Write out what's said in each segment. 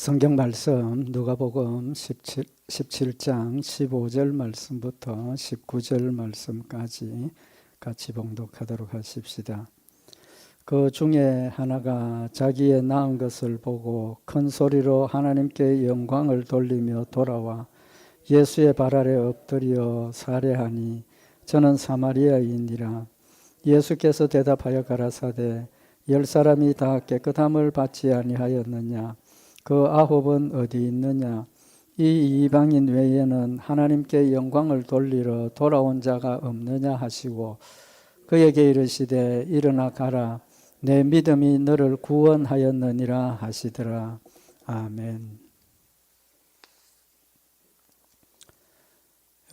성경 말씀 누가복음 17장 15절 말씀부터 19절 말씀까지 같이 봉독하도록 하십시다. 그 중에 하나가 자기의 낳은 것을 보고 큰 소리로 하나님께 영광을 돌리며 돌아와 예수의 발 아래 엎드려 살해하니 저는 사마리아인이라. 예수께서 대답하여 가라사대 10사람이 다 깨끗함을 받지 아니하였느냐? 그 9은 어디 있느냐? 이 이방인 외에는 하나님께 영광을 돌리러 돌아온 자가 없느냐 하시고 그에게 이르시되 일어나 가라 내 믿음이 너를 구원하였느니라 하시더라. 아멘.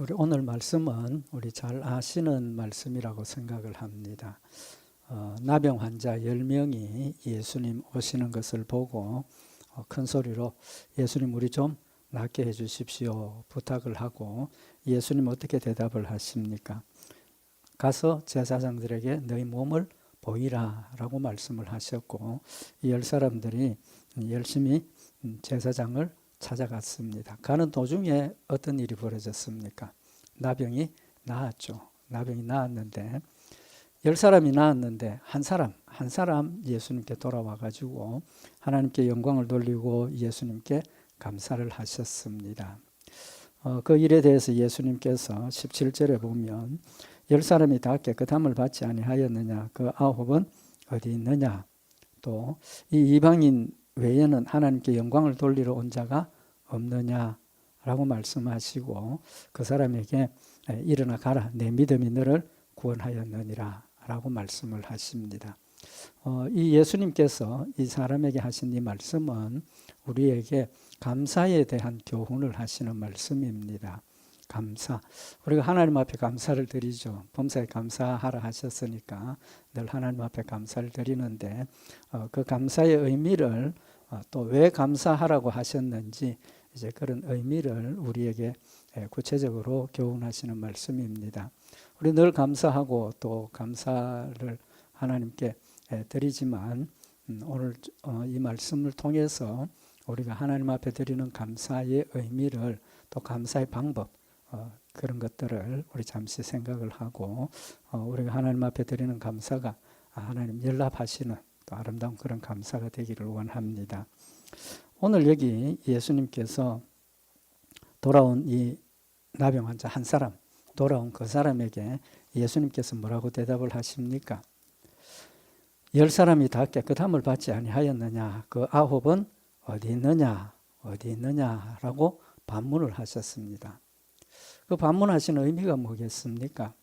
우리 오늘 말씀은 우리 잘 아시는 말씀이라고 생각을 합니다. 나병 환자 10명이 예수님 오시는 것을 보고 큰 소리로 예수님 우리 좀 낫게 해주십시오 부탁을 하고 예수님 어떻게 대답을 하십니까? 가서 제사장들에게 너희 몸을 보이라 라고 말씀을 하셨고 이 10사람들이 열심히 제사장을 찾아갔습니다. 가는 도중에 어떤 일이 벌어졌습니까? 나병이 나았죠. 나병이 나았는데 10사람이 나았는데 한 사람 예수님께 돌아와 가지고 하나님께 영광을 돌리고 예수님께 감사를 하셨습니다. 그 일에 대해서 예수님께서 17절에 보면 10사람이 다 깨끗함을 받지 아니하였느냐? 그 9은 어디 있느냐? 또 이 이방인 외에는 하나님께 영광을 돌리러 온 자가 없느냐? 라고 말씀하시고 그 사람에게 일어나 가라 내 믿음이 너를 구원하였느니라 라고 말씀을 하십니다. 이 예수님께서 이 사람에게 하신 이 말씀은 우리에게 감사에 대한 교훈을 하시는 말씀입니다. 감사. 우리가 하나님 앞에 감사를 드리죠. 범사에 감사하라 하셨으니까 늘 하나님 앞에 감사를 드리는데 그 감사의 의미를 또 왜 감사하라고 하셨는지 이제 그런 의미를 우리에게 구체적으로 교훈하시는 말씀입니다. 우리 늘 감사하고 또 감사를 하나님께 드리지만 오늘 이 말씀을 통해서 우리가 하나님 앞에 드리는 감사의 의미를 또 감사의 방법 그런 것들을 우리 잠시 생각을 하고 우리가 하나님 앞에 드리는 감사가 하나님 연락하시는 또 아름다운 그런 감사가 되기를 원합니다. 오늘 여기 예수님께서 돌아온 이 나병 환자 한 사람 돌아온 그 사람에게 예수님께서 뭐라고 대답을 하십니까? 10사람이 다 깨끗함을 받지 아니하였느냐? 그 9은 어디 있느냐? 어디 있느냐라고 반문을 하셨습니다. 그 반문하신 의미가 뭐겠습니까?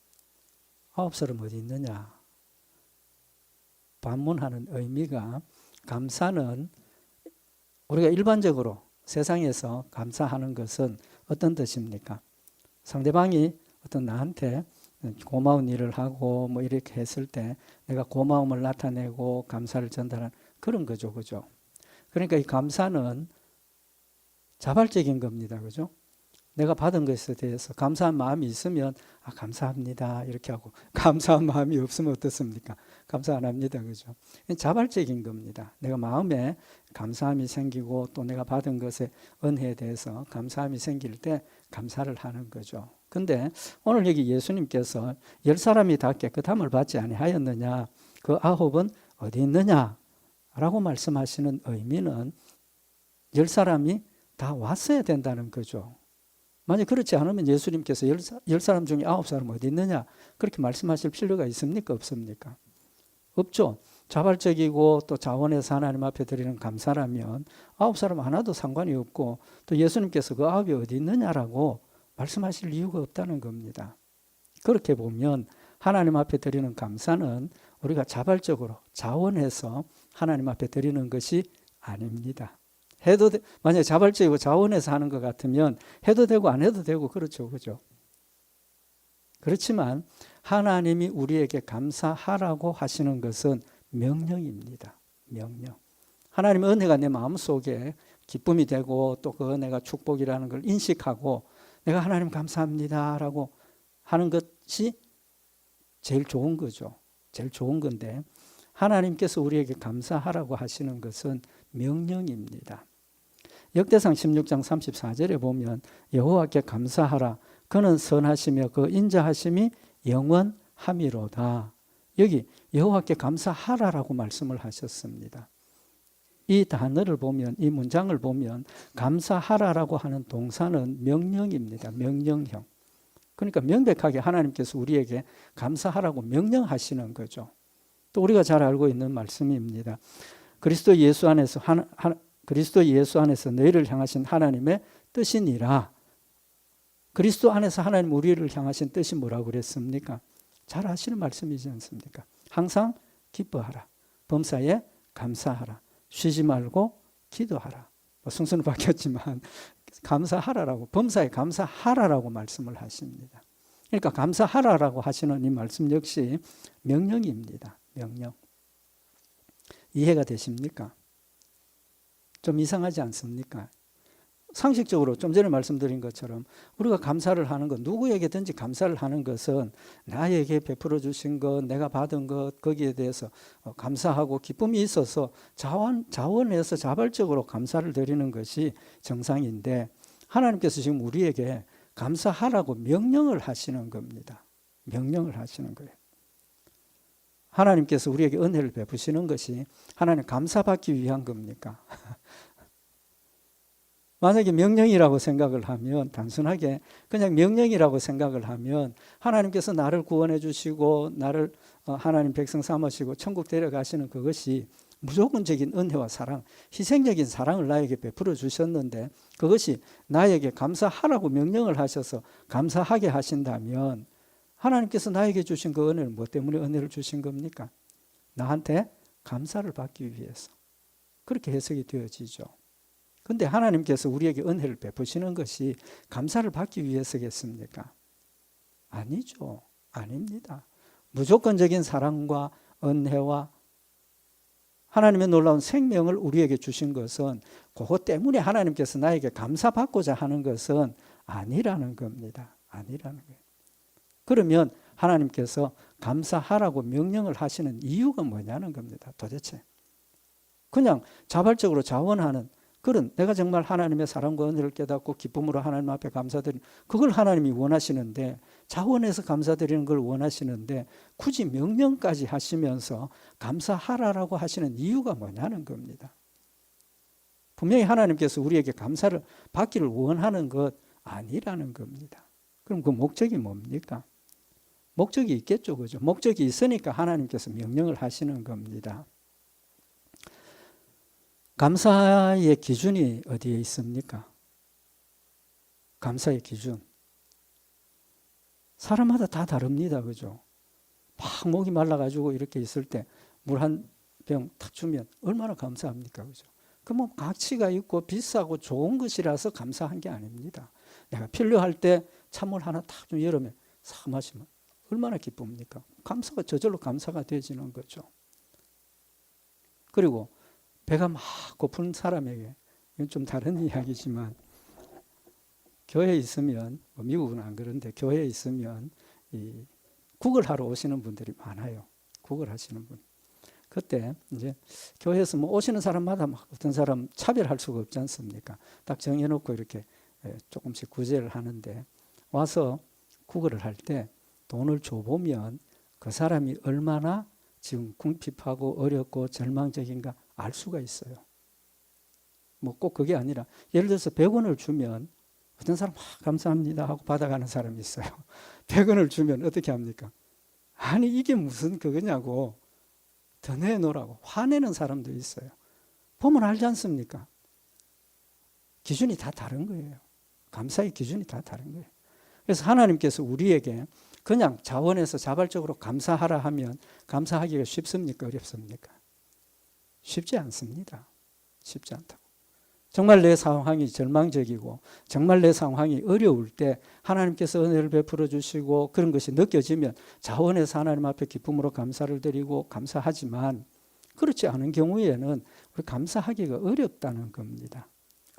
9사람 어디 있느냐? 반문하는 의미가 감사는 우리가 일반적으로 세상에서 감사하는 것은 어떤 뜻입니까? 상대방이 어떤 나한테 고마운 일을 하고 뭐 이렇게 했을 때 내가 고마움을 나타내고 감사를 전달하는 그런 거죠. 그죠? 그러니까 이 감사는 자발적인 겁니다. 그죠? 내가 받은 것에 대해서 감사한 마음이 있으면 감사합니다 이렇게 하고 감사한 마음이 없으면 어떻습니까? 감사 안 합니다. 그죠? 자발적인 겁니다. 내가 마음에 감사함이 생기고 또 내가 받은 것의 은혜에 대해서 감사함이 생길 때 감사를 하는 거죠. 근데 오늘 여기 예수님께서 10사람이 다 깨끗함을 받지 아니하였느냐? 그 9은 어디 있느냐? 라고 말씀하시는 의미는 10사람이 다 왔어야 된다는 거죠. 만약 그렇지 않으면 예수님께서 10사람 중에 9사람 어디 있느냐? 그렇게 말씀하실 필요가 있습니까? 없습니까? 없죠. 자발적이고 또 자원해서 하나님 앞에 드리는 감사라면 9사람 하나도 상관이 없고 또 예수님께서 그 9이 어디 있느냐라고 말씀하실 이유가 없다는 겁니다. 그렇게 보면 하나님 앞에 드리는 감사는 우리가 자발적으로 자원해서 하나님 앞에 드리는 것이 아닙니다. 만약에 자발적이고 자원해서 하는 것 같으면 해도 되고 안 해도 되고 그렇죠. 그죠? 그렇지만 하나님이 우리에게 감사하라고 하시는 것은 명령입니다. 명령. 하나님의 은혜가 내 마음속에 기쁨이 되고 또 그 은혜가 축복이라는 걸 인식하고 내가 하나님 감사합니다 라고 하는 것이 제일 좋은 거죠. 제일 좋은 건데 하나님께서 우리에게 감사하라고 하시는 것은 명령입니다. 역대상 16장 34절에 보면 여호와께 감사하라. 그는 선하시며 그 인자하심이 영원함이로다. 여기 여호와께 감사하라라고 말씀을 하셨습니다. 이 단어를 보면, 이 문장을 보면 감사하라라고 하는 동사는 명령입니다. 명령형. 그러니까 명백하게 하나님께서 우리에게 감사하라고 명령하시는 거죠. 또 우리가 잘 알고 있는 말씀입니다. 그리스도 예수 안에서 너희를 향하신 하나님의 뜻이니라. 그리스도 안에서 하나님 우리를 향하신 뜻이 뭐라고 그랬습니까? 잘 아시는 말씀이지 않습니까? 항상 기뻐하라. 범사에 감사하라. 쉬지 말고 기도하라. 순서는 바뀌었지만 감사하라라고, 범사에 감사하라라고 말씀을 하십니다. 그러니까 감사하라라고 하시는 이 말씀 역시 명령입니다. 명령. 이해가 되십니까? 좀 이상하지 않습니까? 상식적으로 좀 전에 말씀드린 것처럼 우리가 감사를 하는 것, 누구에게든지 감사를 하는 것은 나에게 베풀어 주신 것, 내가 받은 것, 거기에 대해서 감사하고 기쁨이 있어서 자원해서 자발적으로 감사를 드리는 것이 정상인데, 하나님께서 지금 우리에게 감사하라고 명령을 하시는 겁니다. 명령을 하시는 거예요. 하나님께서 우리에게 은혜를 베푸시는 것이 하나님 감사받기 위한 겁니까? 만약에 명령이라고 생각을 하면, 단순하게 그냥 명령이라고 생각을 하면 하나님께서 나를 구원해 주시고 나를 하나님 백성 삼으시고 천국 데려가시는 그것이 무조건적인 은혜와 사랑, 희생적인 사랑을 나에게 베풀어 주셨는데 그것이 나에게 감사하라고 명령을 하셔서 감사하게 하신다면, 하나님께서 나에게 주신 그 은혜를 뭐 때문에 은혜를 주신 겁니까? 나한테 감사를 받기 위해서. 그렇게 해석이 되어지죠. 그런데 하나님께서 우리에게 은혜를 베푸시는 것이 감사를 받기 위해서겠습니까? 아니죠. 아닙니다. 무조건적인 사랑과 은혜와 하나님의 놀라운 생명을 우리에게 주신 것은 그것 때문에 하나님께서 나에게 감사받고자 하는 것은 아니라는 겁니다. 아니라는 거예요. 그러면 하나님께서 감사하라고 명령을 하시는 이유가 뭐냐는 겁니다. 도대체. 그냥 자발적으로 자원하는 그런, 내가 정말 하나님의 사랑과 은혜를 깨닫고 기쁨으로 하나님 앞에 감사드리는, 그걸 하나님이 원하시는데, 자원해서 감사드리는 걸 원하시는데 굳이 명령까지 하시면서 감사하라라고 하시는 이유가 뭐냐는 겁니다. 분명히 하나님께서 우리에게 감사를 받기를 원하는 것 아니라는 겁니다. 그럼 그 목적이 뭡니까? 목적이 있겠죠, 그죠? 목적이 있으니까 하나님께서 명령을 하시는 겁니다. 감사의 기준이 어디에 있습니까? 감사의 기준. 사람마다 다 다릅니다. 그죠? 막 목이 말라가지고 이렇게 있을 때 물 한 병 탁 주면 얼마나 감사합니까? 그죠? 그 뭐 가치가 있고 비싸고 좋은 것이라서 감사한 게 아닙니다. 내가 필요할 때 찬물 하나 탁 좀 여름에 싹 마시면 얼마나 기쁩니까? 감사가 저절로 감사가 되어지는 거죠. 그리고 배가 막 고픈 사람에게, 이건 좀 다른 이야기지만, 교회에 있으면, 미국은 안 그런데 교회에 있으면 이 국을 하러 오시는 분들이 많아요. 국을 하시는 분. 그때 이제 교회에서 뭐 오시는 사람마다 막 어떤 사람 차별할 수가 없지 않습니까? 딱 정해놓고 이렇게 조금씩 구제를 하는데, 와서 국을 할 때 돈을 줘보면 그 사람이 얼마나 지금 궁핍하고 어렵고 절망적인가 알 수가 있어요. 뭐 꼭 그게 아니라, 예를 들어서 100원을 주면 어떤 사람 감사합니다 하고 받아가는 사람이 있어요. 100원을 주면 어떻게 합니까? 아니 이게 무슨 그거냐고 더 내놓으라고 화내는 사람도 있어요. 보면 알지 않습니까? 기준이 다 다른 거예요. 감사의 기준이 다 다른 거예요. 그래서 하나님께서 우리에게 그냥 자원해서 자발적으로 감사하라 하면 감사하기가 쉽습니까? 어렵습니까? 쉽지 않습니다. 쉽지 않다고. 정말 내 상황이 절망적이고 정말 내 상황이 어려울 때 하나님께서 은혜를 베풀어 주시고 그런 것이 느껴지면 자원해서 하나님 앞에 기쁨으로 감사를 드리고 감사하지만, 그렇지 않은 경우에는 우리 감사하기가 어렵다는 겁니다.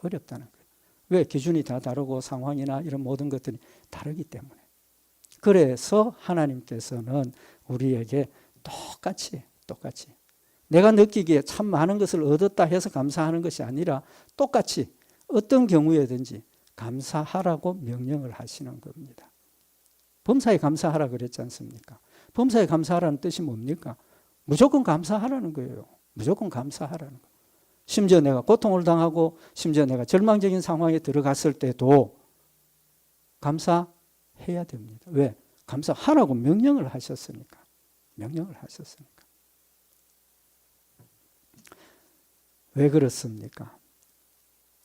어렵다는 거예요. 왜? 기준이 다 다르고 상황이나 이런 모든 것들이 다르기 때문에. 그래서 하나님께서는 우리에게 똑같이 내가 느끼기에 참 많은 것을 얻었다 해서 감사하는 것이 아니라 똑같이 어떤 경우에든지 감사하라고 명령을 하시는 겁니다. 범사에 감사하라 그랬지 않습니까? 범사에 감사하라는 뜻이 뭡니까? 무조건 감사하라는 거예요. 무조건 감사하라는 거예요. 심지어 내가 고통을 당하고 심지어 내가 절망적인 상황에 들어갔을 때도 감사해야 됩니다. 왜? 감사하라고 명령을 하셨으니까. 명령을 하셨으니까. 왜 그렇습니까?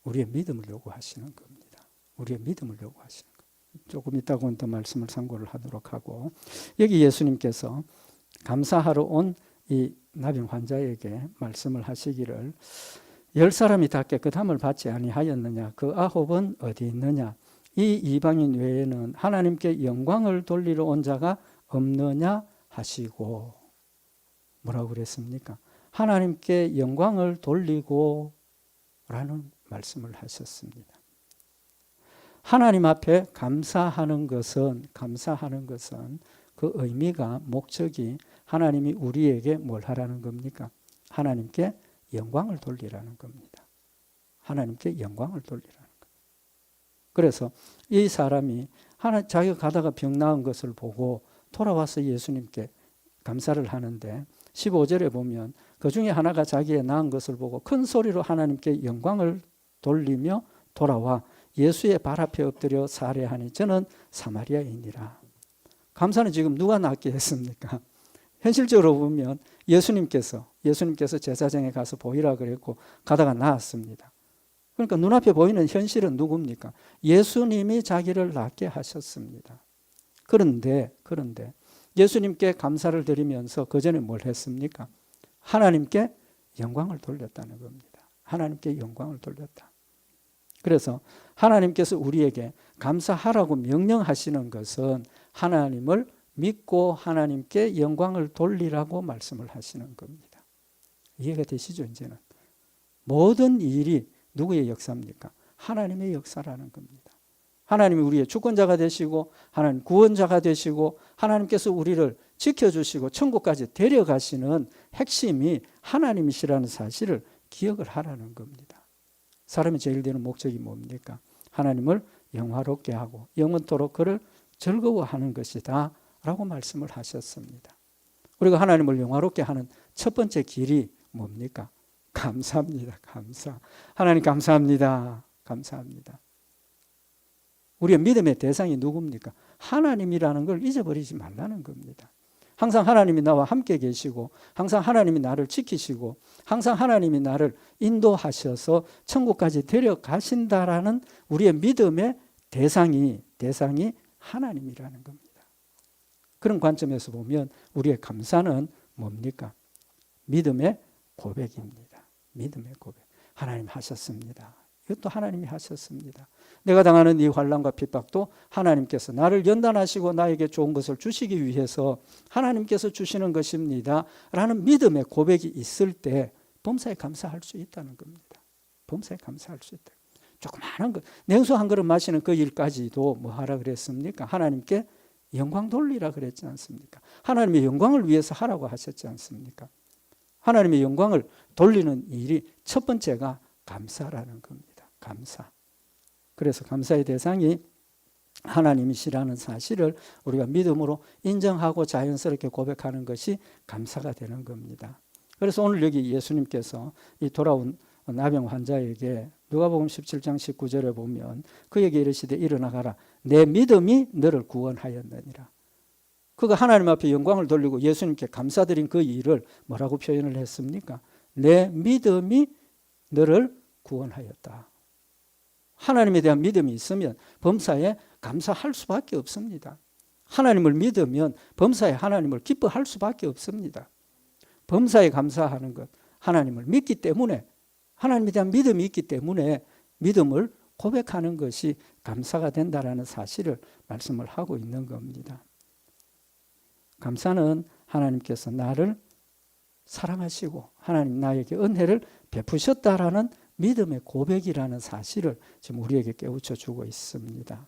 우리의 믿음을 요구하시는 겁니다. 우리의 믿음을 요구하시는 겁니다. 조금 이따가는 더 말씀을 참고를 하도록 하고, 여기 예수님께서 감사하러 온 이 나병 환자에게 말씀을 하시기를 10사람이 다 깨끗함을 받지 아니하였느냐? 그 9은 어디 있느냐? 이 이방인 외에는 하나님께 영광을 돌리러 온 자가 없느냐 하시고, 뭐라고 그랬습니까? 하나님께 영광을 돌리고 라는 말씀을 하셨습니다. 하나님 앞에 감사하는 것은 그 의미가, 목적이 하나님이 우리에게 뭘 하라는 겁니까? 하나님께 영광을 돌리라는 겁니다. 하나님께 영광을 돌리라는 겁니다. 그래서 이 사람이 자기가 가다가 병 나은 것을 보고 돌아와서 예수님께 감사를 하는데 15절에 보면 그 중에 하나가 자기의 나은 것을 보고 큰 소리로 하나님께 영광을 돌리며 돌아와 예수의 발 앞에 엎드려 살해하니 저는 사마리아인이라. 감사는 지금 누가 낫게 했습니까? 현실적으로 보면 예수님께서 제사장에 가서 보이라 그랬고 가다가 나았습니다. 그러니까 눈앞에 보이는 현실은 누굽니까? 예수님이 자기를 낫게 하셨습니다. 그런데 예수님께 감사를 드리면서 그 전에 뭘 했습니까? 하나님께 영광을 돌렸다는 겁니다. 하나님께 영광을 돌렸다. 그래서 하나님께서 우리에게 감사하라고 명령하시는 것은 하나님을 믿고 하나님께 영광을 돌리라고 말씀을 하시는 겁니다. 이해가 되시죠? 이제는 모든 일이 누구의 역사입니까? 하나님의 역사라는 겁니다. 하나님이 우리의 주권자가 되시고 하나님 구원자가 되시고 하나님께서 우리를 지켜주시고 천국까지 데려가시는 핵심이 하나님이시라는 사실을 기억을 하라는 겁니다. 사람이 제일 되는 목적이 뭡니까? 하나님을 영화롭게 하고 영원토록 그를 즐거워하는 것이다 라고 말씀을 하셨습니다. 우리가 하나님을 영화롭게 하는 첫 번째 길이 뭡니까? 감사입니다. 감사. 하나님 감사합니다. 감사합니다. 우리의 믿음의 대상이 누굽니까? 하나님이라는 걸 잊어버리지 말라는 겁니다. 항상 하나님이 나와 함께 계시고 항상 하나님이 나를 지키시고 항상 하나님이 나를 인도하셔서 천국까지 데려가신다라는 우리의 믿음의 대상이 하나님이라는 겁니다. 그런 관점에서 보면 우리의 감사는 뭡니까? 믿음의 고백입니다. 믿음의 고백. 하나님 하셨습니다. 이것도 하나님이 하셨습니다. 내가 당하는 이 환난과 핍박도 하나님께서 나를 연단하시고 나에게 좋은 것을 주시기 위해서 하나님께서 주시는 것입니다 라는 믿음의 고백이 있을 때 범사에 감사할 수 있다는 겁니다. 범사에 감사할 수 있다. 조그마한 것, 냉수 한 그릇 마시는 그 일까지도 뭐 하라 그랬습니까? 하나님께 영광 돌리라 그랬지 않습니까? 하나님의 영광을 위해서 하라고 하셨지 않습니까? 하나님의 영광을 돌리는 일이 첫 번째가 감사라는 겁니다. 감사. 그래서 감사의 대상이 하나님이시라는 사실을 우리가 믿음으로 인정하고 자연스럽게 고백하는 것이 감사가 되는 겁니다. 그래서 오늘 여기 예수님께서 이 돌아온 나병 환자에게 누가복음 17장 19절에 보면 그에게 이르시되 일어나가라 내 믿음이 너를 구원하였느니라. 그가 하나님 앞에 영광을 돌리고 예수님께 감사드린 그 일을 뭐라고 표현을 했습니까? 내 믿음이 너를 구원하였다. 하나님에 대한 믿음이 있으면 범사에 감사할 수밖에 없습니다. 하나님을 믿으면 범사에 하나님을 기뻐할 수밖에 없습니다. 범사에 감사하는 것, 하나님을 믿기 때문에, 하나님에 대한 믿음이 있기 때문에 믿음을 고백하는 것이 감사가 된다라는 사실을 말씀을 하고 있는 겁니다. 감사는 하나님께서 나를 사랑하시고 하나님 나에게 은혜를 베푸셨다라는 믿음의 고백이라는 사실을 지금 우리에게 깨우쳐 주고 있습니다.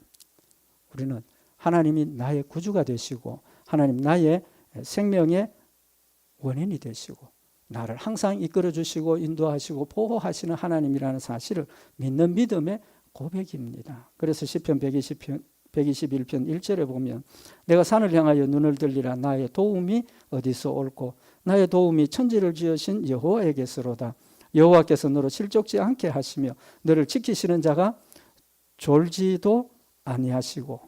우리는 하나님이 나의 구주가 되시고 하나님 나의 생명의 원인이 되시고 나를 항상 이끌어 주시고 인도하시고 보호하시는 하나님이라는 사실을 믿는 믿음의 고백입니다. 그래서 시편 121편 1절에 보면 내가 산을 향하여 눈을 들리라. 나의 도움이 어디서 올고 나의 도움이 천지를 지으신 여호와에게서로다. 여호와께서 너를 실족지 않게 하시며 너를 지키시는 자가 졸지도 아니하시고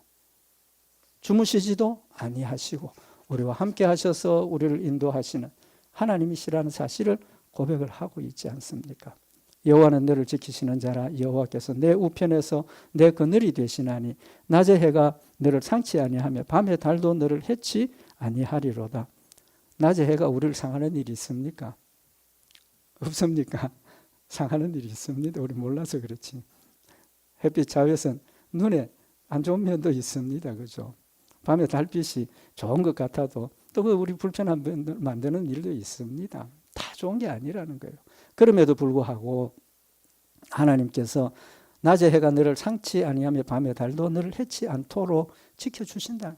주무시지도 아니하시고 우리와 함께 하셔서 우리를 인도하시는 하나님이시라는 사실을 고백을 하고 있지 않습니까? 여호와는 너를 지키시는 자라. 여호와께서 내 우편에서 내 그늘이 되시나니 낮의 해가 너를 상치 아니하며 밤의 달도 너를 해치 아니하리로다. 낮의 해가 우리를 상하는 일이 있습니까? 없습니까? 상하는 일이 있습니다. 우리 몰라서 그렇지. 햇빛 자외선 눈에 안 좋은 면도 있습니다. 그죠? 밤에 달빛이 좋은 것 같아도 또 우리 불편한 면을 만드는 일도 있습니다. 다 좋은 게 아니라는 거예요. 그럼에도 불구하고 하나님께서 낮의 해가 너를 상치 아니하며 밤의 달도 너를 해치 않도록 지켜주신다.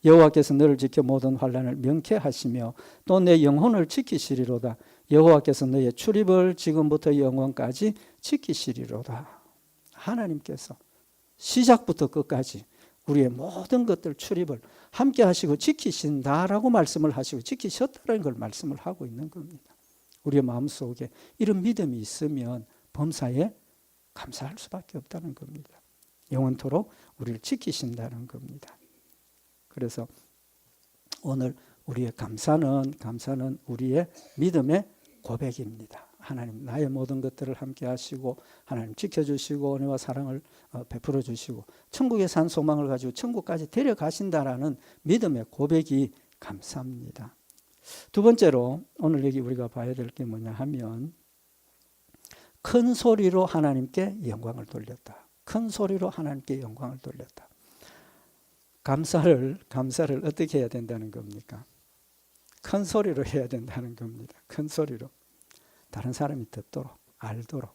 여호와께서 너를 지켜 모든 환난을 명쾌하시며 또 내 영혼을 지키시리로다. 여호와께서 너의 출입을 지금부터 영원까지 지키시리로다. 하나님께서 시작부터 끝까지 우리의 모든 것들 출입을 함께 하시고 지키신다라고 말씀을 하시고 지키셨다는 걸 말씀을 하고 있는 겁니다. 우리의 마음속에 이런 믿음이 있으면 범사에 감사할 수밖에 없다는 겁니다. 영원토록 우리를 지키신다는 겁니다. 그래서 오늘 우리의 감사는 우리의 믿음의 고백입니다. 하나님 나의 모든 것들을 함께 하시고 하나님 지켜주시고 은혜와 사랑을 베풀어 주시고 천국의 산 소망을 가지고 천국까지 데려가신다라는 믿음의 고백이 감사합니다. 두 번째로 오늘 여기 우리가 봐야 될 게 뭐냐 하면 큰 소리로 하나님께 영광을 돌렸다. 큰 소리로 하나님께 영광을 돌렸다. 감사를 어떻게 해야 된다는 겁니까? 큰 소리로 해야 된다는 겁니다. 큰 소리로. 다른 사람이 듣도록, 알도록.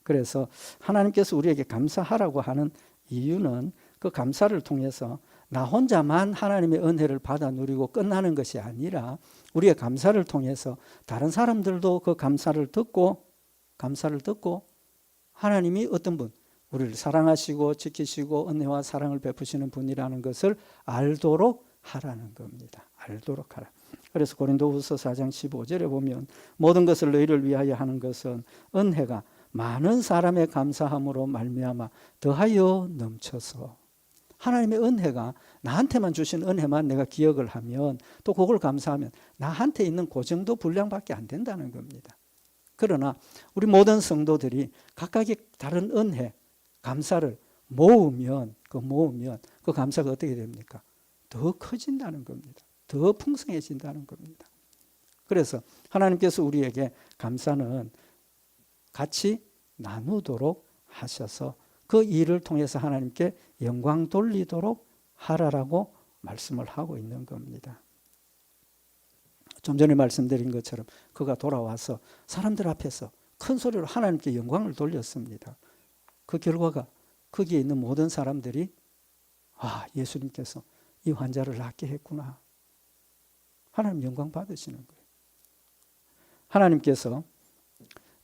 그래서 하나님께서 우리에게 감사하라고 하는 이유는 그 감사를 통해서 나 혼자만 하나님의 은혜를 받아 누리고 끝나는 것이 아니라 우리의 감사를 통해서 다른 사람들도 그 감사를 듣고 하나님이 어떤 분, 우리를 사랑하시고 지키시고 은혜와 사랑을 베푸시는 분이라는 것을 알도록 하라는 겁니다. 알도록 하라. 그래서 고린도후서 4장 15절에 보면 모든 것을 너희를 위하여 하는 것은 은혜가 많은 사람의 감사함으로 말미암아 더하여 넘쳐서 하나님의 은혜가 나한테만 주신 은혜만 내가 기억을 하면 또 그걸 감사하면 나한테 있는 그 정도 분량밖에 안 된다는 겁니다. 그러나 우리 모든 성도들이 각각의 다른 은혜, 감사를 모으면 그 감사가 어떻게 됩니까? 더 커진다는 겁니다. 더 풍성해진다는 겁니다. 그래서 하나님께서 우리에게 감사는 같이 나누도록 하셔서 그 일을 통해서 하나님께 영광 돌리도록 하라라고 말씀을 하고 있는 겁니다. 좀 전에 말씀드린 것처럼 그가 돌아와서 사람들 앞에서 큰 소리로 하나님께 영광을 돌렸습니다. 그 결과가 거기에 있는 모든 사람들이 예수님께서 이 환자를 낫게 했구나. 하나님 영광 받으시는 거예요. 하나님께서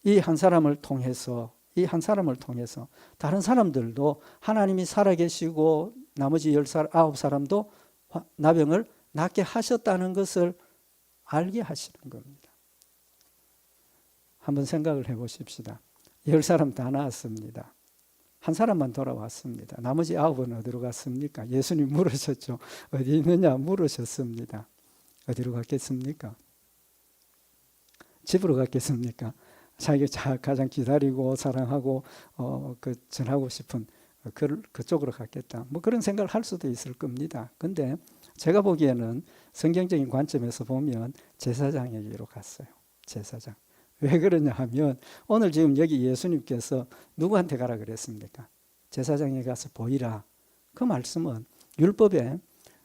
이 한 사람을 통해서 다른 사람들도 하나님이 살아계시고 나머지 19사람도 나병을 낫게 하셨다는 것을 알게 하시는 겁니다. 한번 생각을 해보십시다. 10사람 다 나았습니다. 한 사람만 돌아왔습니다. 나머지 9은 어디로 갔습니까? 예수님 물으셨죠. 어디 있느냐 물으셨습니다. 어디로 갔겠습니까? 집으로 갔겠습니까? 자기가 가장 기다리고 사랑하고 전하고 싶은 그쪽으로 갔겠다. 그런 생각을 할 수도 있을 겁니다. 근데 제가 보기에는 성경적인 관점에서 보면 제사장에게로 갔어요. 제사장. 왜 그러냐 하면 오늘 지금 여기 예수님께서 누구한테 가라 그랬습니까? 제사장에 가서 보이라. 그 말씀은 율법에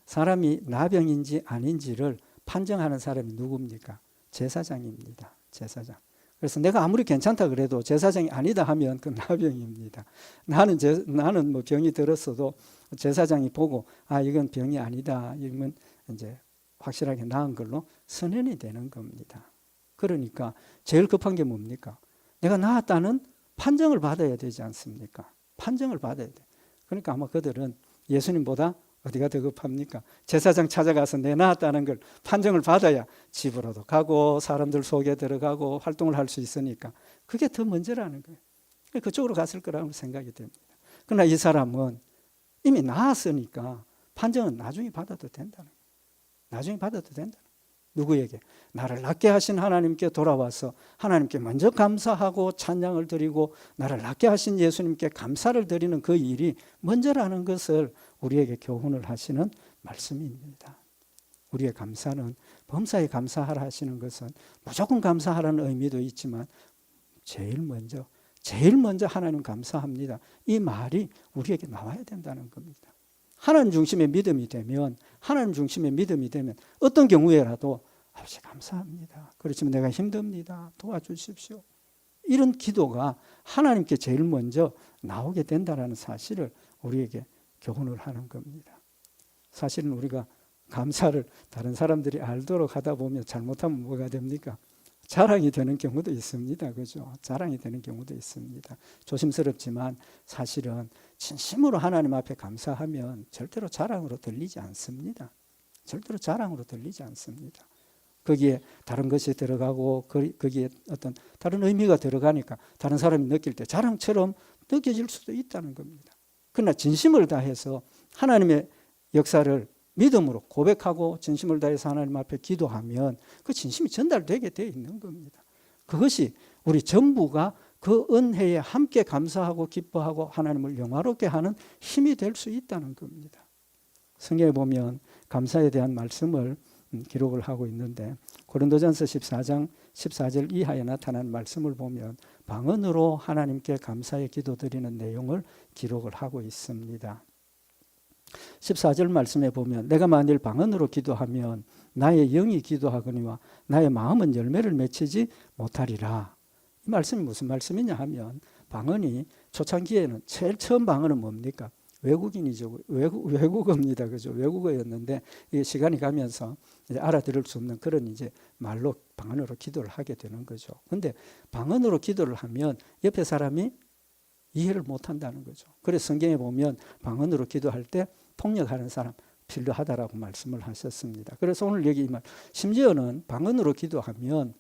사람이 나병인지 아닌지를 판정하는 사람이 누굽니까? 제사장입니다. 제사장. 그래서 내가 아무리 괜찮다 그래도 제사장이 아니다 하면 그 나병입니다. 나는 병이 들었어도 제사장이 보고 이건 병이 아니다. 이러면 이제 확실하게 나은 걸로 선언이 되는 겁니다. 그러니까 제일 급한 게 뭡니까? 내가 나았다는 판정을 받아야 되지 않습니까? 판정을 받아야 돼. 그러니까 아마 그들은 예수님보다 어디가 더 급합니까? 제사장 찾아가서 내 나았다는 걸 판정을 받아야 집으로도 가고 사람들 속에 들어가고 활동을 할 수 있으니까 그게 더 먼저라는 거예요. 그쪽으로 갔을 거라고 생각이 됩니다. 그러나 이 사람은 이미 나았으니까 판정은 나중에 받아도 된다는 거예요. 나중에 받아도 된다는 거예요. 누구에게? 나를 낫게 하신 하나님께 돌아와서 하나님께 먼저 감사하고 찬양을 드리고 나를 낫게 하신 예수님께 감사를 드리는 그 일이 먼저라는 것을 우리에게 교훈을 하시는 말씀입니다. 우리의 감사는 범사에 감사하라 하시는 것은 무조건 감사하라는 의미도 있지만 제일 먼저 하나님 감사합니다. 이 말이 우리에게 나와야 된다는 겁니다. 하나님 중심의 믿음이 되면 어떤 경우에라도 아버지 감사합니다. 그렇지만 내가 힘듭니다. 도와주십시오. 이런 기도가 하나님께 제일 먼저 나오게 된다는 사실을 우리에게 교훈을 하는 겁니다. 사실은 우리가 감사를 다른 사람들이 알도록 하다 보면 잘못하면 뭐가 됩니까? 자랑이 되는 경우도 있습니다. 그죠? 자랑이 되는 경우도 있습니다. 조심스럽지만 사실은 진심으로 하나님 앞에 감사하면 절대로 자랑으로 들리지 않습니다. 절대로 자랑으로 들리지 않습니다. 거기에 다른 것이 들어가고 거기에 어떤 다른 의미가 들어가니까 다른 사람이 느낄 때 자랑처럼 느껴질 수도 있다는 겁니다. 그러나 진심을 다해서 하나님의 역사를 믿음으로 고백하고 진심을 다해서 하나님 앞에 기도하면 그 진심이 전달되게 되어 있는 겁니다. 그것이 우리 전부가 그 은혜에 함께 감사하고 기뻐하고 하나님을 영화롭게 하는 힘이 될 수 있다는 겁니다. 성경에 보면 감사에 대한 말씀을 기록을 하고 있는데 고린도전서 14장 14절 이하에 나타난 말씀을 보면 방언으로 하나님께 감사의 기도드리는 내용을 기록을 하고 있습니다. 14절 말씀에 보면 내가 만일 방언으로 기도하면 나의 영이 기도하거니와 나의 마음은 열매를 맺히지 못하리라. 이 말씀이 무슨 말씀이냐 하면 방언이 초창기에는 제일 처음 방언은 뭡니까? 외국인이죠. 외국어입니다. 그죠? 외국어였는데 이게 시간이 가면서 이제 알아들을 수 없는 그런 이제 말로 방언으로 기도를 하게 되는 거죠. 근데 방언으로 기도를 하면 옆에 사람이 이해를 못 한다는 거죠. 그래서 성경에 보면 방언으로 기도할 때 통역하는 사람 필요하다라고 말씀을 하셨습니다. 그래서 오늘 여기 이 말, 심지어는 방언으로 기도하면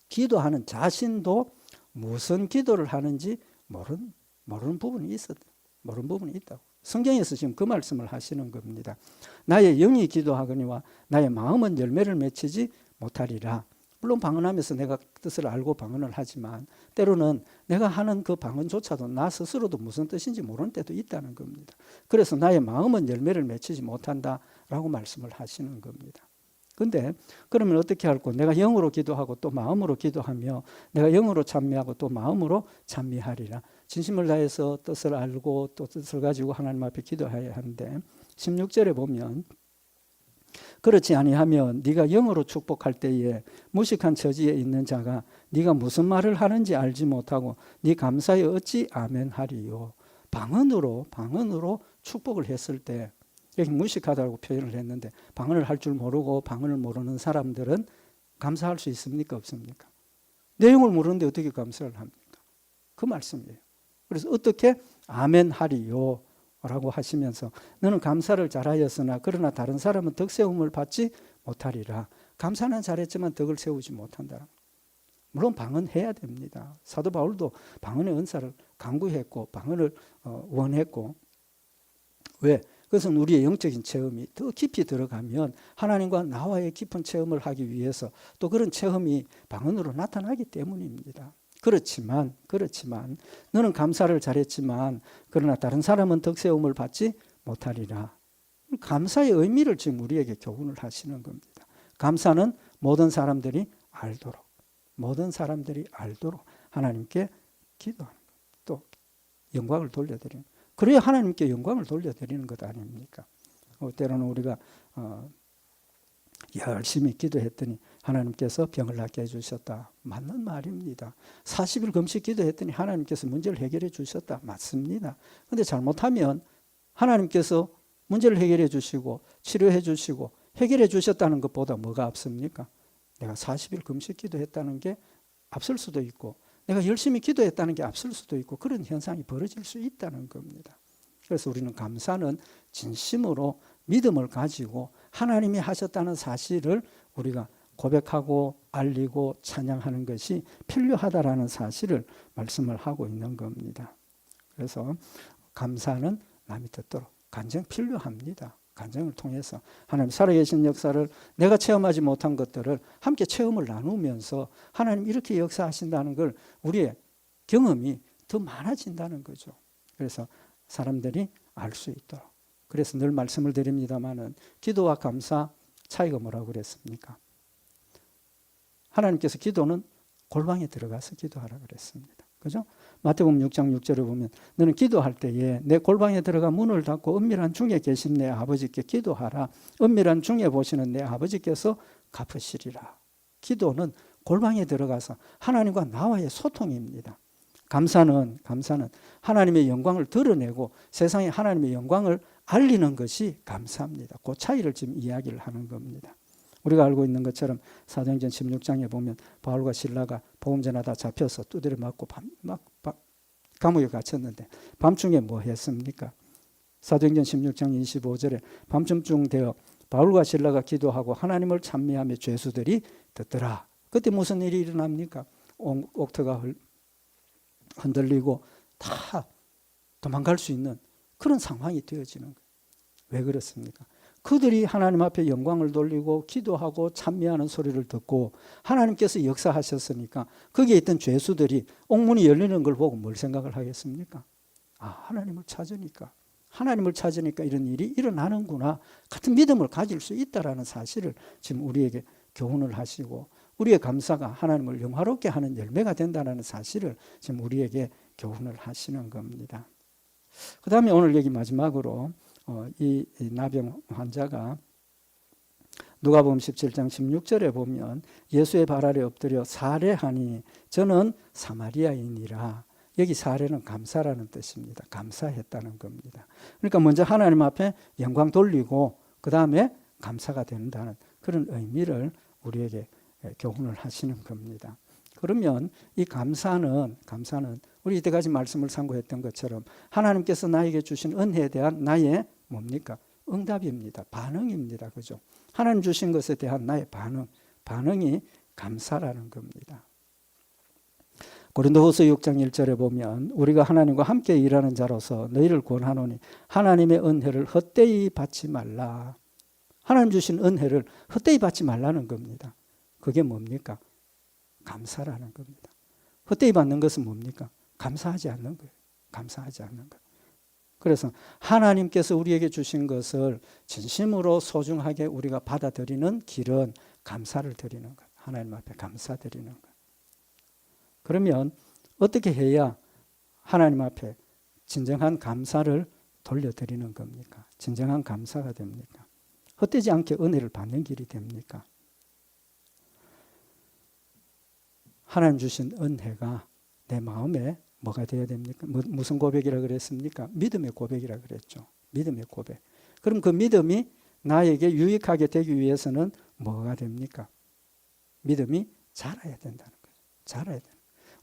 기도하는 자신도 무슨 기도를 하는지 모르는 부분이 있다고. 성경에서 지금 그 말씀을 하시는 겁니다. 나의 영이 기도하거니와 나의 마음은 열매를 맺히지 못하리라. 물론 방언하면서 내가 뜻을 알고 방언을 하지만 때로는 내가 하는 그 방언조차도 나 스스로도 무슨 뜻인지 모르는 때도 있다는 겁니다. 그래서 나의 마음은 열매를 맺히지 못한다라고 말씀을 하시는 겁니다. 근데 그러면 어떻게 할꼬? 내가 영으로 기도하고 또 마음으로 기도하며 내가 영으로 찬미하고 또 마음으로 찬미하리라. 진심을 다해서 뜻을 알고 또 뜻을 가지고 하나님 앞에 기도해야 하는데 16절에 보면 그렇지 아니하면 네가 영으로 축복할 때에 무식한 처지에 있는 자가 네가 무슨 말을 하는지 알지 못하고 네 감사에 어찌 아멘하리요. 방언으로 축복을 했을 때 여기 무식하다고 표현을 했는데 방언을 할 줄 모르고 방언을 모르는 사람들은 감사할 수 있습니까? 없습니까? 내용을 모르는데 어떻게 감사를 합니까? 그 말씀이에요. 그래서 어떻게 아멘하리요 라고 하시면서 너는 감사를 잘하였으나 그러나 다른 사람은 덕세움을 받지 못하리라. 감사는 잘했지만 덕을 세우지 못한다. 물론 방언해야 됩니다. 사도 바울도 방언의 은사를 강구했고 방언을 원했고 왜? 그것은 우리의 영적인 체험이 더 깊이 들어가면 하나님과 나와의 깊은 체험을 하기 위해서 또 그런 체험이 방언으로 나타나기 때문입니다. 그렇지만 너는 감사를 잘했지만 그러나 다른 사람은 덕세움을 받지 못하리라. 감사의 의미를 지금 우리에게 교훈을 하시는 겁니다. 감사는 모든 사람들이 알도록 하나님께 기도하는 것, 또 영광을 돌려드리는 것. 그래야 하나님께 영광을 돌려드리는 것 아닙니까? 때로는 우리가 열심히 기도했더니 하나님께서 병을 낫게 해주셨다. 맞는 말입니다. 40일 금식 기도했더니 하나님께서 문제를 해결해 주셨다. 맞습니다. 그런데 잘못하면 하나님께서 문제를 해결해 주시고 치료해 주시고 해결해 주셨다는 것보다 뭐가 앞섭니까? 내가 40일 금식 기도했다는 게 앞설 수도 있고 내가 열심히 기도했다는 게 앞설 수도 있고 그런 현상이 벌어질 수 있다는 겁니다. 그래서 우리는 감사는 진심으로 믿음을 가지고 하나님이 하셨다는 사실을 우리가 고백하고 알리고 찬양하는 것이 필요하다라는 사실을 말씀을 하고 있는 겁니다. 그래서 감사는 남이 듣도록 간증 필요합니다. 간증을 통해서 하나님 살아계신 역사를 내가 체험하지 못한 것들을 함께 체험을 나누면서 하나님 이렇게 역사하신다는 걸 우리의 경험이 더 많아진다는 거죠. 그래서 사람들이 알 수 있도록. 그래서 늘 말씀을 드립니다마는 기도와 감사 차이가 뭐라고 그랬습니까? 하나님께서 기도는 골방에 들어가서 기도하라 그랬습니다. 그죠? 마태복음 6장 6절에 보면 너는 기도할 때에 내 골방에 들어가 문을 닫고 은밀한 중에 계신 내 아버지께 기도하라. 은밀한 중에 보시는 내 아버지께서 갚으시리라. 기도는 골방에 들어가서 하나님과 나와의 소통입니다. 감사는 하나님의 영광을 드러내고 세상에 하나님의 영광을 알리는 것이 감사입니다. 그 차이를 지금 이야기를 하는 겁니다. 우리가 알고 있는 것처럼 사도행전 16장에 보면 바울과 실라가 복음 전하다 잡혀서 두드려 맞고 감옥에 갇혔는데 밤중에 뭐 했습니까? 사도행전 16장 25절에 밤중쯤 되어 바울과 실라가 기도하고 하나님을 찬미하며 죄수들이 듣더라. 그때 무슨 일이 일어납니까? 옥토가 흔들리고 다 도망갈 수 있는 그런 상황이 되어지는 거예요. 왜 그렇습니까? 그들이 하나님 앞에 영광을 돌리고 기도하고 찬미하는 소리를 듣고 하나님께서 역사하셨으니까 거기에 있던 죄수들이 옥문이 열리는 걸 보고 뭘 생각을 하겠습니까? 하나님을 찾으니까 이런 일이 일어나는구나. 같은 믿음을 가질 수 있다라는 사실을 지금 우리에게 교훈을 하시고 우리의 감사가 하나님을 영화롭게 하는 열매가 된다는 사실을 지금 우리에게 교훈을 하시는 겁니다. 그 다음에 오늘 여기 마지막으로 이 나병 환자가 누가복음 17장 16절에 보면 예수의 발 아래 엎드려 사례하니 저는 사마리아인이라. 여기 사례는 감사라는 뜻입니다. 감사했다는 겁니다. 그러니까 먼저 하나님 앞에 영광 돌리고 그 다음에 감사가 된다는 그런 의미를 우리에게 교훈을 하시는 겁니다. 그러면 이 감사는 우리 이때까지 말씀을 참고했던 것처럼 하나님께서 나에게 주신 은혜에 대한 나의 뭡니까? 응답입니다. 반응입니다. 그죠? 하나님 주신 것에 대한 나의 반응이 감사라는 겁니다. 고린도후서 6장 1절에 보면 우리가 하나님과 함께 일하는 자로서 너희를 권하노니 하나님의 은혜를 헛되이 받지 말라. 하나님 주신 은혜를 헛되이 받지 말라는 겁니다. 그게 뭡니까? 감사라는 겁니다. 헛되이 받는 것은 뭡니까? 감사하지 않는 거예요. 감사하지 않는 거예요. 그래서 하나님께서 우리에게 주신 것을 진심으로 소중하게 우리가 받아들이는 길은 감사를 드리는 거예요. 하나님 앞에 감사드리는 거예요. 그러면 어떻게 해야 하나님 앞에 진정한 감사를 돌려드리는 겁니까? 진정한 감사가 됩니까? 헛되지 않게 은혜를 받는 길이 됩니까? 하나님 주신 은혜가 내 마음에 뭐가 되어야 됩니까? 무슨 고백이라 그랬습니까? 믿음의 고백이라 그랬죠. 믿음의 고백. 그럼 그 믿음이 나에게 유익하게 되기 위해서는 뭐가 됩니까? 믿음이 자라야 된다는 거죠. 자라야 된다.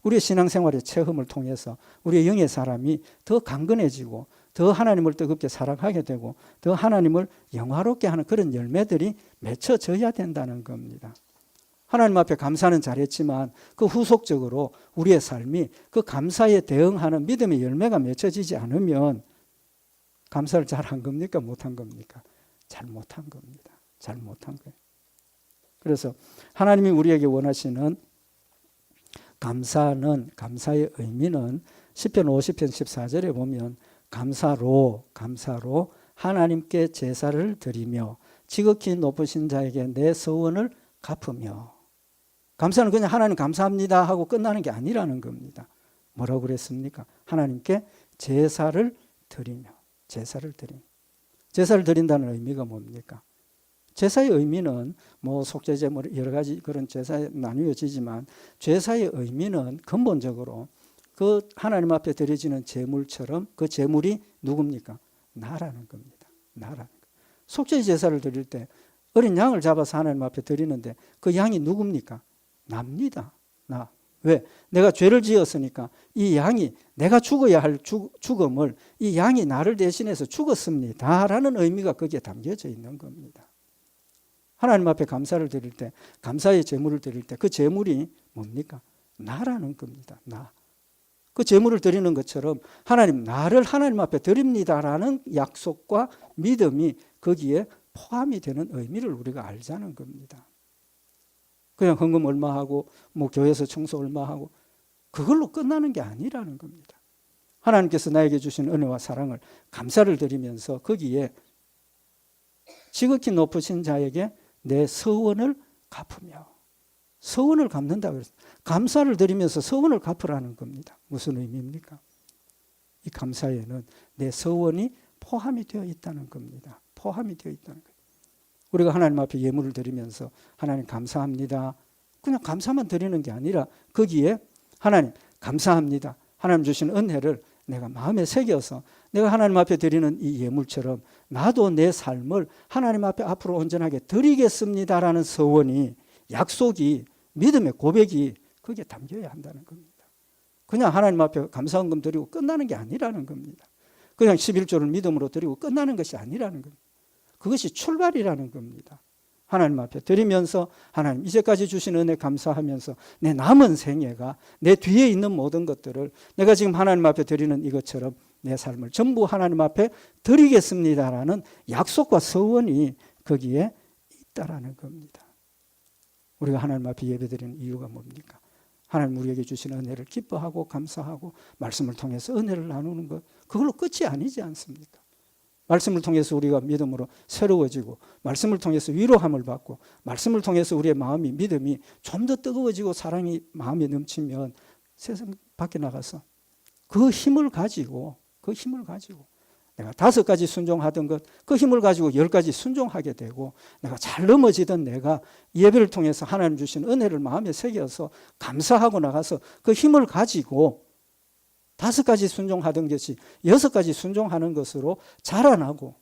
우리의 신앙생활의 체험을 통해서 우리의 영의 사람이 더 강건해지고 더 하나님을 뜨겁게 사랑하게 되고 더 하나님을 영화롭게 하는 그런 열매들이 맺혀져야 된다는 겁니다. 하나님 앞에 감사는 잘했지만 그 후속적으로 우리의 삶이 그 감사에 대응하는 믿음의 열매가 맺혀지지 않으면 감사를 잘한 겁니까? 못한 겁니까? 잘 못한 겁니다. 잘 못한 거예요. 그래서 하나님이 우리에게 원하시는 감사의 의미는 시편 50편 14절에 보면 감사로 하나님께 제사를 드리며 지극히 높으신 자에게 내 서원을 갚으며. 감사는 그냥 하나님 감사합니다 하고 끝나는 게 아니라는 겁니다. 뭐라고 그랬습니까? 하나님께 제사를 드리며. 제사를 드린다는 의미가 뭡니까? 제사의 의미는 속죄제 여러 가지 그런 제사에 나뉘어지지만 제사의 의미는 근본적으로 그 하나님 앞에 드려지는 제물처럼 그 제물이 누굽니까? 나라는 겁니다. 나라는 거. 속죄 제사를 드릴 때 어린 양을 잡아서 하나님 앞에 드리는데 그 양이 누굽니까? 납니다. 나. 왜? 내가 죄를 지었으니까 이 양이 내가 죽어야 할 죽음을 이 양이 나를 대신해서 죽었습니다 라는 의미가 거기에 담겨져 있는 겁니다. 하나님 앞에 감사를 드릴 때, 감사의 제물을 드릴 때 그 제물이 뭡니까? 나라는 겁니다. 나. 그 제물을 드리는 것처럼 하나님, 나를 하나님 앞에 드립니다라는 약속과 믿음이 거기에 포함이 되는 의미를 우리가 알자는 겁니다. 그냥 헌금 얼마 하고 뭐 교회에서 청소 얼마 하고 그걸로 끝나는 게 아니라는 겁니다. 하나님께서 나에게 주신 은혜와 사랑을 감사를 드리면서 거기에 지극히 높으신 자에게 내 서원을 갚으며, 서원을 갚는다고 그랬어요. 감사를 드리면서 서원을 갚으라는 겁니다. 무슨 의미입니까? 이 감사에는 내 서원이 포함이 되어 있다는 겁니다. 포함이 되어 있다는 거예요. 우리가 하나님 앞에 예물을 드리면서 하나님 감사합니다. 그냥 감사만 드리는 게 아니라 거기에 하나님 감사합니다. 하나님 주신 은혜를 내가 마음에 새겨서 내가 하나님 앞에 드리는 이 예물처럼 나도 내 삶을 하나님 앞에 앞으로 온전하게 드리겠습니다라는 서원이, 약속이, 믿음의 고백이 거기에 담겨야 한다는 겁니다. 그냥 하나님 앞에 감사헌금 드리고 끝나는 게 아니라는 겁니다. 그냥 11조를 믿음으로 드리고 끝나는 것이 아니라는 겁니다. 그것이 출발이라는 겁니다. 하나님 앞에 드리면서 하나님 이제까지 주신 은혜 감사하면서 내 남은 생애가 내 뒤에 있는 모든 것들을 내가 지금 하나님 앞에 드리는 이것처럼 내 삶을 전부 하나님 앞에 드리겠습니다라는 약속과 서원이 거기에 있다라는 겁니다. 우리가 하나님 앞에 예배드리는 이유가 뭡니까? 하나님 우리에게 주신 은혜를 기뻐하고 감사하고 말씀을 통해서 은혜를 나누는 것, 그걸로 끝이 아니지 않습니까? 말씀을 통해서 우리가 믿음으로 새로워지고 말씀을 통해서 위로함을 받고 말씀을 통해서 우리의 마음이, 믿음이 좀 더 뜨거워지고 사랑이 마음에 넘치면 세상 밖에 나가서 그 힘을 가지고 내가 5가지 순종하던 것, 그 힘을 가지고 10가지 순종하게 되고 내가 잘 넘어지던 내가 예배를 통해서 하나님 주신 은혜를 마음에 새겨서 감사하고 나가서 그 힘을 가지고 5가지 순종하던 것이 6가지 순종하는 것으로 자라나고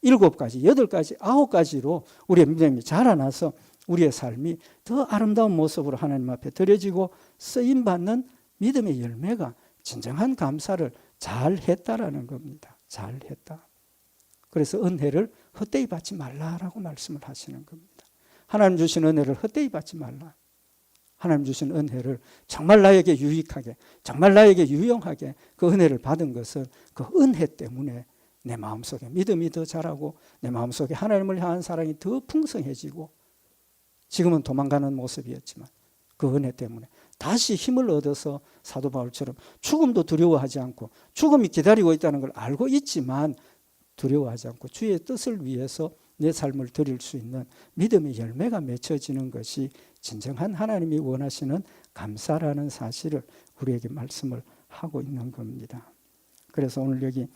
7가지, 8가지, 9가지로 우리의 믿음이 자라나서 우리의 삶이 더 아름다운 모습으로 하나님 앞에 드려지고 쓰임받는 믿음의 열매가 진정한 감사를 잘 했다라는 겁니다. 잘 했다. 그래서 은혜를 헛되이 받지 말라라고 말씀을 하시는 겁니다. 하나님 주신 은혜를 헛되이 받지 말라. 하나님 주신 은혜를 정말 나에게 유익하게, 정말 나에게 유용하게 그 은혜를 받은 것은 그 은혜 때문에 내 마음속에 믿음이 더 자라고 내 마음속에 하나님을 향한 사랑이 더 풍성해지고 지금은 도망가는 모습이었지만 그 은혜 때문에 다시 힘을 얻어서 사도 바울처럼 죽음도 두려워하지 않고 죽음이 기다리고 있다는 걸 알고 있지만 두려워하지 않고 주의 뜻을 위해서 내 삶을 드릴 수 있는 믿음의 열매가 맺혀지는 것이 진정한 하나님이 원하시는 감사라는 사실을 우리에게 말씀을 하고 있는 겁니다. 그래서 오늘 여기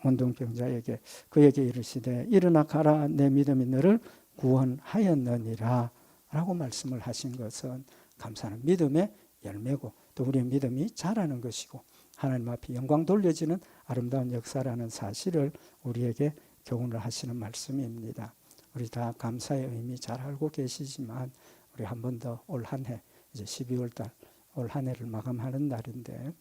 문둥병자에게 그에게 이르시되 일어나 가라 내 믿음이 너를 구원하였느니라 라고 말씀을 하신 것은 감사는 믿음의 열매고 또 우리의 믿음이 자라는 것이고 하나님 앞에 영광 돌려지는 아름다운 역사라는 사실을 우리에게 교훈을 하시는 말씀입니다. 우리 다 감사의 의미 잘 알고 계시지만 우리 한 번 더 올 한 해 이제 12월 달 올 한 해를 마감하는 날인데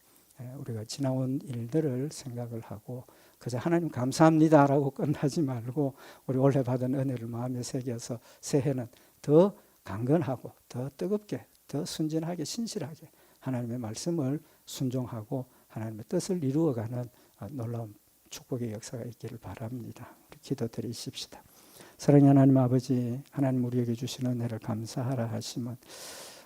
우리가 지나온 일들을 생각을 하고 그저 하나님 감사합니다라고 끝나지 말고 우리 올해 받은 은혜를 마음에 새겨서 새해는 더 강건하고 더 뜨겁게 더 순진하게 신실하게 하나님의 말씀을 순종하고 하나님의 뜻을 이루어가는 놀라운 축복의 역사가 있기를 바랍니다. 우리 기도드리십시다. 사랑하는 하나님 아버지, 하나님 우리에게 주신 은혜를 감사하라 하시면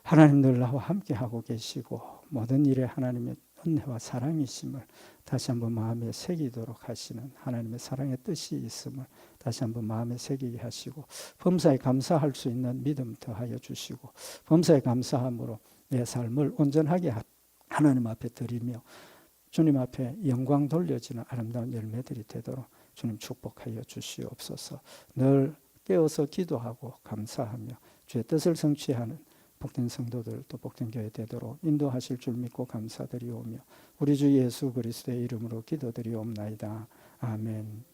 하나님 늘 나와 함께하고 계시고 모든 일에 하나님의 은혜와 사랑이심을 다시 한번 마음에 새기도록 하시는 하나님의 사랑의 뜻이 있음을 다시 한번 마음에 새기게 하시고 범사에 감사할 수 있는 믿음 더하여 주시고 범사에 감사함으로 내 삶을 온전하게 하나님 앞에 드리며 주님 앞에 영광 돌려지는 아름다운 열매들이 되도록 주님 축복하여 주시옵소서. 늘 깨어서 기도하고 감사하며 주의 뜻을 성취하는 복된 성도들 또 복된 교회 되도록 인도하실 줄 믿고 감사드리오며 우리 주 예수 그리스도의 이름으로 기도드리옵나이다. 아멘.